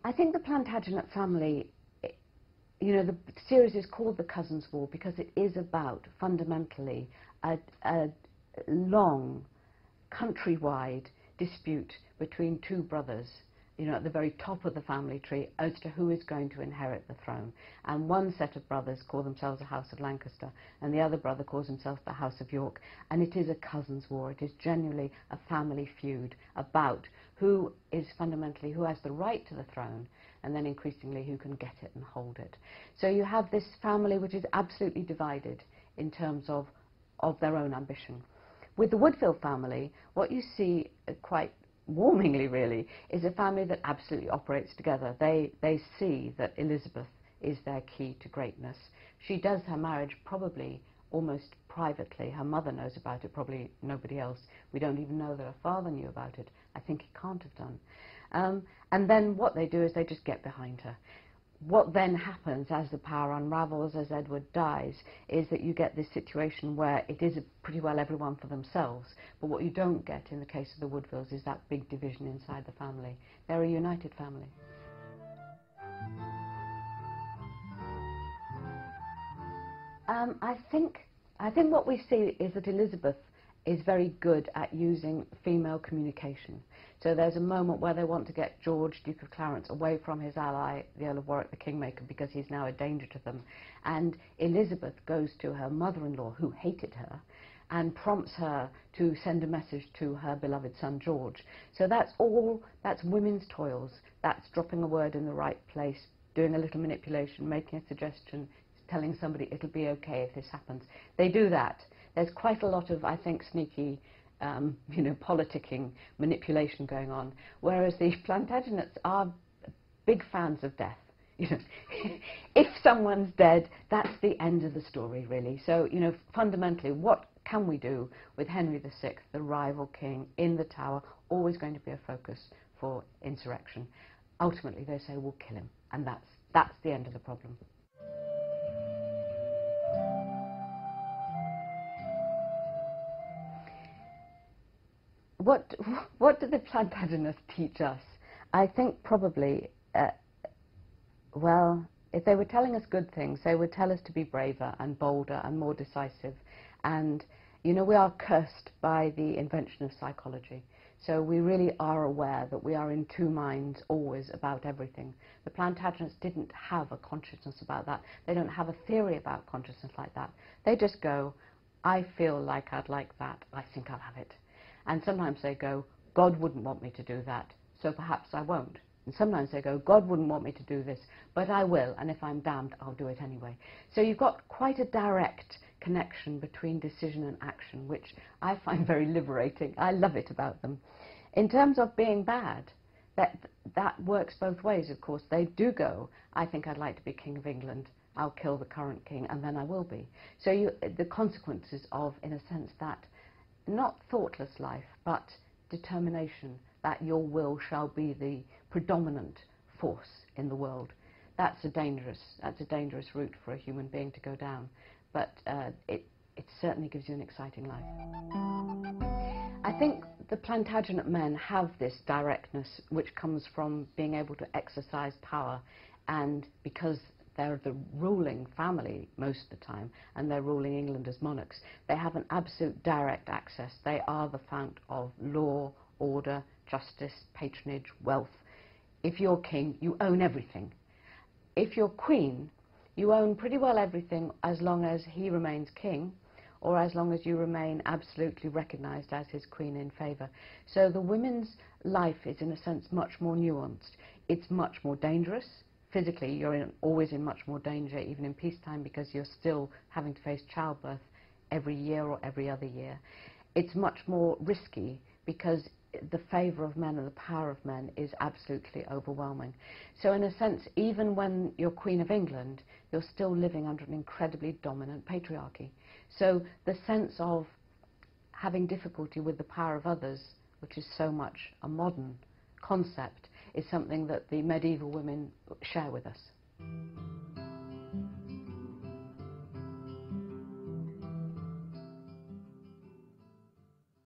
I think the Plantagenet family, you know, the series is called The Cousins' War because it is about, fundamentally, a long, countrywide dispute between two brothers, you know, at the very top of the family tree as to who is going to inherit the throne. And one set of brothers call themselves the House of Lancaster, and the other brother calls himself the House of York. And it is a cousins' war. It is genuinely a family feud about who is fundamentally, who has the right to the throne, and then increasingly who can get it and hold it. So you have this family which is absolutely divided in terms of their own ambition. With the Woodville family, what you see quite warmingly, really, is a family that absolutely operates together. They see that Elizabeth is their key to greatness. She does her marriage probably almost privately. Her mother knows about it, probably nobody else. We don't even know that her father knew about it. I think he can't have done. And then what they do is they just get behind her. What then happens as the power unravels, as Edward dies, is that you get this situation where it is pretty well everyone for themselves, but what you don't get in the case of the Woodvilles is that big division inside the family. They're a united family. I think what we see is that Elizabeth is very good at using female communication. So there's a moment where they want to get George, Duke of Clarence, away from his ally, the Earl of Warwick, the Kingmaker, because he's now a danger to them. And Elizabeth goes to her mother-in-law, who hated her, and prompts her to send a message to her beloved son, George. So that's women's toils. That's dropping a word in the right place, doing a little manipulation, making a suggestion, telling somebody it'll be okay if this happens. They do that. There's quite a lot of, I think, sneaky, you know, politicking, manipulation going on, whereas the Plantagenets are big fans of death. You know, if someone's dead, that's the end of the story, really. So, you know, fundamentally, what can we do with Henry VI, the rival king, in the Tower, always going to be a focus for insurrection? Ultimately, they say, we'll kill him, and that's the end of the problem. What do the Plantagenets teach us? I think probably, well, if they were telling us good things, they would tell us to be braver and bolder and more decisive. And, you know, we are cursed by the invention of psychology. So we really are aware that we are in two minds always about everything. The Plantagenets didn't have a consciousness about that. They don't have a theory about consciousness like that. They just go, I feel like I'd like that, I think I'll have it. And sometimes they go, God wouldn't want me to do that, so perhaps I won't. And sometimes they go, God wouldn't want me to do this, but I will, and if I'm damned, I'll do it anyway. So you've got quite a direct connection between decision and action, which I find very liberating. I love it about them. In terms of being bad, that works both ways, of course. They do go, I think I'd like to be King of England, I'll kill the current king, and then I will be. So the consequences of, in a sense, that not thoughtless life, but determination that your will shall be the predominant force in the world. That's a dangerous route for a human being to go down, but it certainly gives you an exciting life. I think the Plantagenet men have this directness which comes from being able to exercise power, and because they're the ruling family most of the time, and they're ruling England as monarchs, they have an absolute direct access. They are the fount of law, order, justice, patronage, wealth. If you're king, you own everything. If you're queen, you own pretty well everything as long as he remains king, or as long as you remain absolutely recognized as his queen in favor. So the women's life is, in a sense, much more nuanced. It's much more dangerous. Physically, you're always in much more danger, even in peacetime, because you're still having to face childbirth every year or every other year. It's much more risky because the favour of men and the power of men is absolutely overwhelming. So in a sense, even when you're Queen of England, you're still living under an incredibly dominant patriarchy. So the sense of having difficulty with the power of others, which is so much a modern concept, is something that the medieval women share with us.